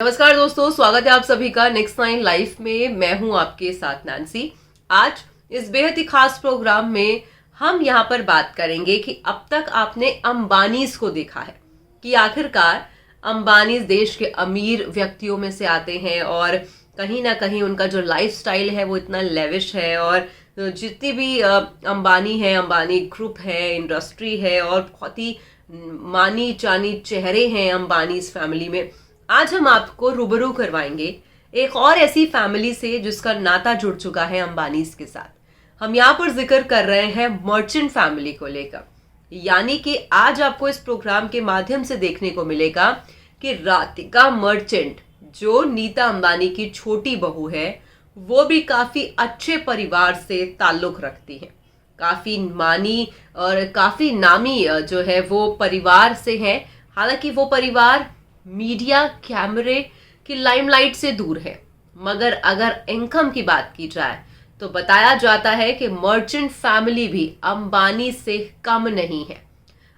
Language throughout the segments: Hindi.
नमस्कार दोस्तों, स्वागत है आप सभी का नेक्स्ट नाइन लाइफ में। मैं हूं आपके साथ नैन्सी। आज इस बेहद ही खास प्रोग्राम में हम यहां पर बात करेंगे कि अब तक आपने अंबानीज को देखा है कि आखिरकार अंबानीज देश के अमीर व्यक्तियों में से आते हैं और कहीं ना कहीं उनका जो लाइफस्टाइल है वो इतना लेविश है और जितनी भी अंबानी है, अंबानी ग्रुप है, इंडस्ट्री है और बहुत ही मानी चानी चेहरे हैं अंबानीज फैमिली में। आज हम आपको रूबरू करवाएंगे एक और ऐसी फैमिली से जिसका नाता जुड़ चुका है अंबानीज के साथ। हम यहाँ पर जिक्र कर रहे हैं मर्चेंट फैमिली को लेकर, यानी कि आज आपको इस प्रोग्राम के माध्यम से देखने को मिलेगा कि राधिका मर्चेंट जो नीता अंबानी की छोटी बहू है वो भी काफी अच्छे परिवार से ताल्लुक रखती है। काफी मानी और काफी नामी जो है वो परिवार से है। हालांकि वो परिवार मीडिया कैमरे की लाइमलाइट से दूर है, मगर अगर इनकम की बात की जाए तो बताया जाता है कि मर्चेंट फैमिली भी अंबानी से कम नहीं है।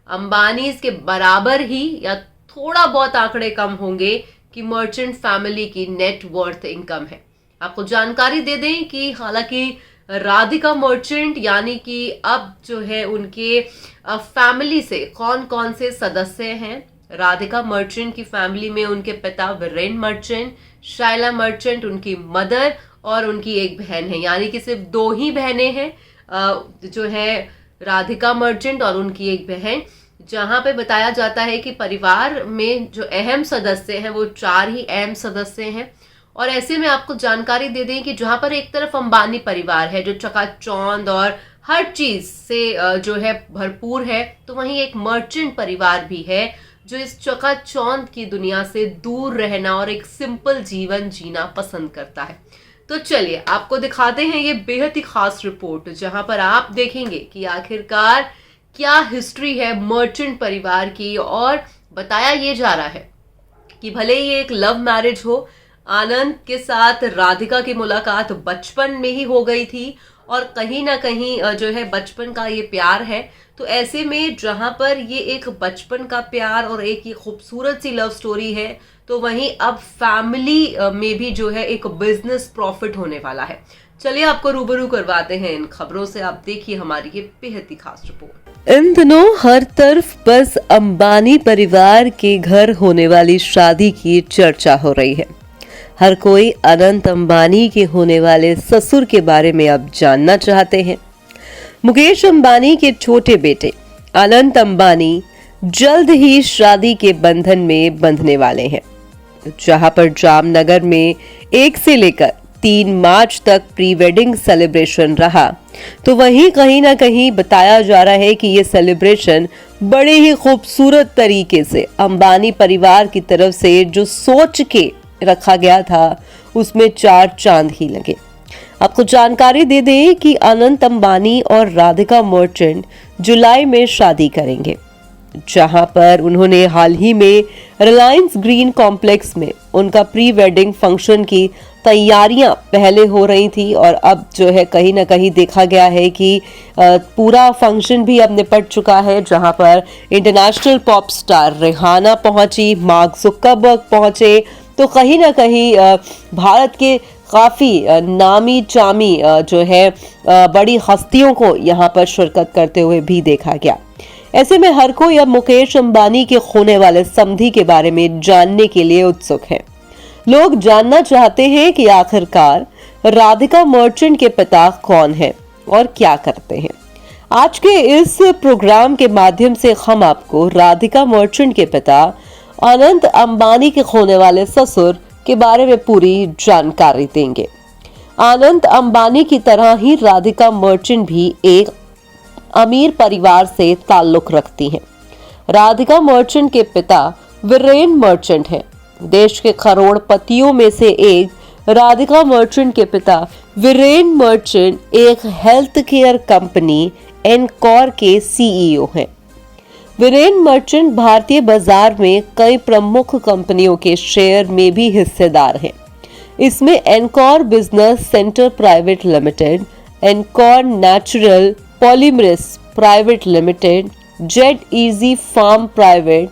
अंबानी के बराबर ही या थोड़ा बहुत आंकड़े कम होंगे कि मर्चेंट फैमिली की नेट वर्थ इनकम है। आपको जानकारी दे दें कि हालांकि राधिका मर्चेंट यानी कि अब जो है उनके फैमिली से कौन कौन से सदस्य हैं। राधिका मर्चेंट की फैमिली में उनके पिता वीरेन मर्चेंट, शाइला मर्चेंट उनकी मदर और उनकी एक बहन है, यानी कि सिर्फ दो ही बहनें हैं जो है राधिका मर्चेंट और उनकी एक बहन। जहां पे बताया जाता है कि परिवार में जो अहम सदस्य हैं वो 4 ही अहम सदस्य हैं। और ऐसे में आपको जानकारी दे दें कि जहां पर एक तरफ अंबानी परिवार है जो चकाचौंध और हर चीज से जो है भरपूर है, तो वहीं एक मर्चेंट परिवार भी है जो इस चकाचौंध की दुनिया से दूर रहना और एक सिंपल जीवन जीना पसंद करता है। तो चलिए आपको दिखाते हैं ये बेहद ही खास रिपोर्ट, जहां पर आप देखेंगे कि आखिरकार क्या हिस्ट्री है मर्चेंट परिवार की। और बताया ये जा रहा है कि भले ये एक लव मैरिज हो, आनंद के साथ राधिका की मुलाकात बचपन में ही हो गई थी और कहीं ना कहीं जो है बचपन का ये प्यार है। तो ऐसे में जहां पर ये एक बचपन का प्यार और एक ये खूबसूरत सी लव स्टोरी है, तो वहीं अब फैमिली में भी जो है एक बिजनेस प्रॉफिट होने वाला है। चलिए आपको रूबरू करवाते हैं इन खबरों से। आप देखिए हमारी ये बेहद ही खास रिपोर्ट। इन दिनों हर तरफ बस अंबानी परिवार के घर होने वाली शादी की चर्चा हो रही है। हर कोई अनंत अंबानी के होने वाले ससुर के बारे में अब जानना चाहते हैं। मुकेश अंबानी के छोटे बेटे अनंत अंबानी जल्द ही शादी के बंधन में बंधने वाले हैं। जहां पर जामनगर में 1 से लेकर 3 मार्च तक प्री वेडिंग सेलिब्रेशन रहा, तो वहीं कहीं ना कहीं बताया जा रहा है कि ये सेलिब्रेशन बड़े ही खूबसूरत तरीके से अंबानी परिवार की तरफ से जो सोच के रखा गया था उसमें 4 चांद ही लगे। आपको जानकारी दे दें कि अनंत अंबानी और राधिका मर्चेंट जुलाई में शादी करेंगे, जहां पर उन्होंने हाल ही में रिलायंस ग्रीन कॉम्प्लेक्स में उनका प्री वेडिंग फंक्शन की तैयारियां पहले हो रही थी और अब जो है कहीं ना कहीं देखा गया है कि पूरा फंक्शन भी अब निपट चुका है, जहां पर इंटरनेशनल पॉप स्टार रिहाना पहुंची, मार्क जुकरबर्ग पहुंचे। तो कहीं ना कहीं भारत के काफ़ी नामी चामी जो है बड़ी हस्तियों को यहाँ पर शिरकत करते हुए भी देखा गया। ऐसे में हर कोई अब मुकेश अंबानी के होने वाले समधी के बारे में जानने के लिए उत्सुक है। लोग जानना चाहते हैं कि आखिरकार राधिका मर्चेंट के पिता कौन है और क्या करते हैं। आज के इस प्रोग्राम के माध्यम से हम आपको राधिका मर्चेंट के पिता अनंत अंबानी के होने वाले ससुर के बारे में पूरी जानकारी देंगे। आनंद अंबानी की तरह ही राधिका मर्चेंट भी एक अमीर परिवार से ताल्लुक रखती हैं। राधिका मर्चेंट के पिता वीरेन मर्चेंट हैं। देश के करोड़पतियों में से एक राधिका मर्चेंट के पिता वीरेन मर्चेंट एक हेल्थ केयर कंपनी एनकॉर के सीईओ हैं। वीरेन मर्चेंट भारतीय बाजार में कई प्रमुख कंपनियों के शेयर में भी हिस्सेदार हैं। इसमें Encore business centre private limited, Encore natural polymers private limited, Z easy farm private,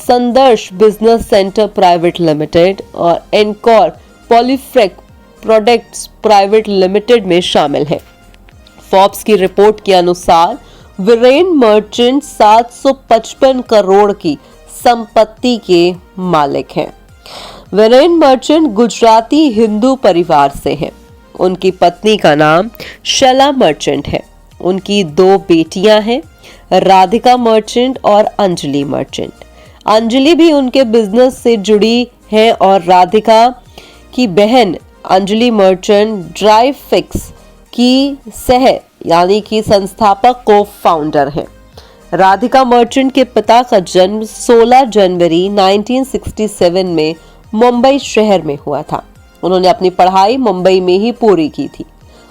Sandarsh business centre private limited और Encore Polyfrac products private limited में शामिल हैं। फोर्ब्स की रिपोर्ट के अनुसार वीरेन मर्चेंट 755 करोड़ की संपत्ति के मालिक हैं। वीरेन मर्चेंट गुजराती हिंदू परिवार से हैं। उनकी पत्नी का नाम शैला मर्चेंट है। उनकी 2 बेटियां हैं, राधिका मर्चेंट और अंजलि मर्चेंट। अंजलि भी उनके बिजनेस से जुड़ी है और राधिका की बहन अंजलि मर्चेंट ड्राइव फिक्स की सह यानी कि संस्थापक को फाउंडर है। राधिका मर्चेंट के पिता का जन्म 16 जनवरी 1967 में मुंबई शहर में हुआ था। उन्होंने अपनी पढ़ाई मुंबई में ही पूरी की थी।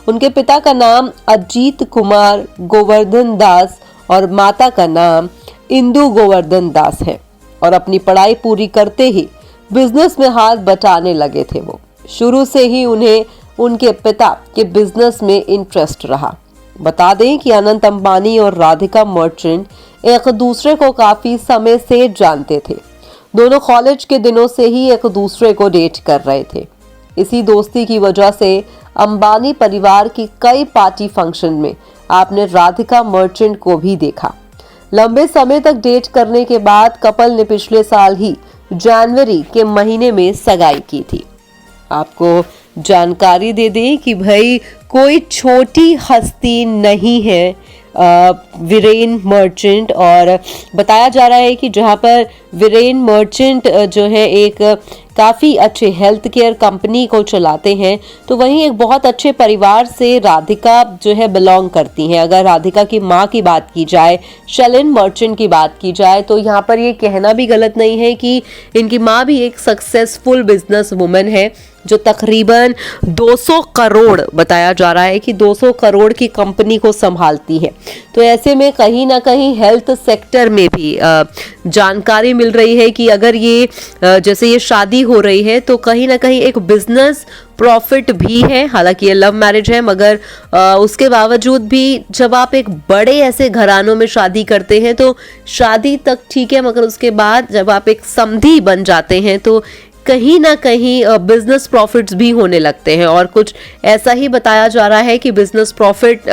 उनके पिता का नाम अजीत कुमार गोवर्धन दास और माता का नाम इंदु गोवर्धन दास है और अपनी पढ़ाई पूरी करते ही बिजनेस में हाथ बटाने लगे थे। वो शुरू से ही उन्हें उनके पिता के बिजनेस में इंटरेस्ट रहा। बता दें कि अनंत अंबानी और राधिका मर्चेंट एक दूसरे को काफी समय से जानते थे। दोनों कॉलेज के दिनों से ही एक दूसरे को डेट कर रहे थे। इसी दोस्ती की वजह से अंबानी परिवार की कई पार्टी फंक्शन में आपने राधिका मर्चेंट को भी देखा। लंबे समय तक डेट करने के बाद कपल ने पिछले साल ही जनवरी के महीने में सगाई की थी। आपको जानकारी दे दें कि भाई कोई छोटी हस्ती नहीं है वीरेन मर्चेंट, और बताया जा रहा है कि जहां पर वीरेन मर्चेंट जो है एक काफ़ी अच्छे हेल्थ केयर कंपनी को चलाते हैं, तो वहीं एक बहुत अच्छे परिवार से राधिका जो है बिलोंग करती हैं। अगर राधिका की माँ की बात की जाए, शैलिन मर्चेंट की बात की जाए, तो यहाँ पर ये कहना भी गलत नहीं है कि इनकी माँ भी एक सक्सेसफुल बिजनेस वुमन है जो तकरीबन 200 करोड़ बताया जा रहा है कि 200 करोड़ की कंपनी को संभालती है। तो ऐसे में कहीं ना कहीं हेल्थ सेक्टर में भी जानकारी मिल रही है कि अगर ये जैसे ये शादी हो रही है तो कहीं ना कहीं एक बिजनेस प्रॉफिट भी है। हालांकि ये लव मैरिज है, मगर उसके बावजूद भी जब आप एक बड़े ऐसे घरानों में शादी करते हैं तो शादी तक ठीक है, मगर उसके बाद जब आप एक समधी बन जाते हैं तो कहीं ना कहीं बिजनेस प्रॉफिट्स भी होने लगते हैं। और कुछ ऐसा ही बताया जा रहा है कि बिजनेस प्रॉफिट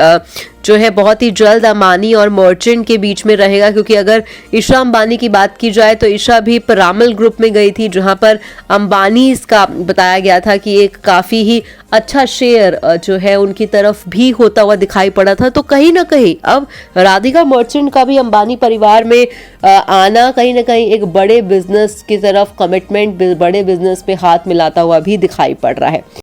जो है बहुत ही जल्द अंबानी और मर्चेंट के बीच में रहेगा, क्योंकि अगर ईशा अंबानी की बात की जाए तो ईशा भी पिरामल ग्रुप में गई थी, जहां पर अंबानी इसका बताया गया था कि एक काफ़ी ही अच्छा शेयर जो है उनकी तरफ भी होता हुआ दिखाई पड़ा था। तो कहीं ना कहीं अब राधिका मर्चेंट का भी अंबानी परिवार में आना कहीं ना कहीं एक बड़े बिजनेस की तरफ कमिटमेंट, बड़े बिजनेस पे हाथ मिलाता हुआ भी दिखाई पड़ रहा है।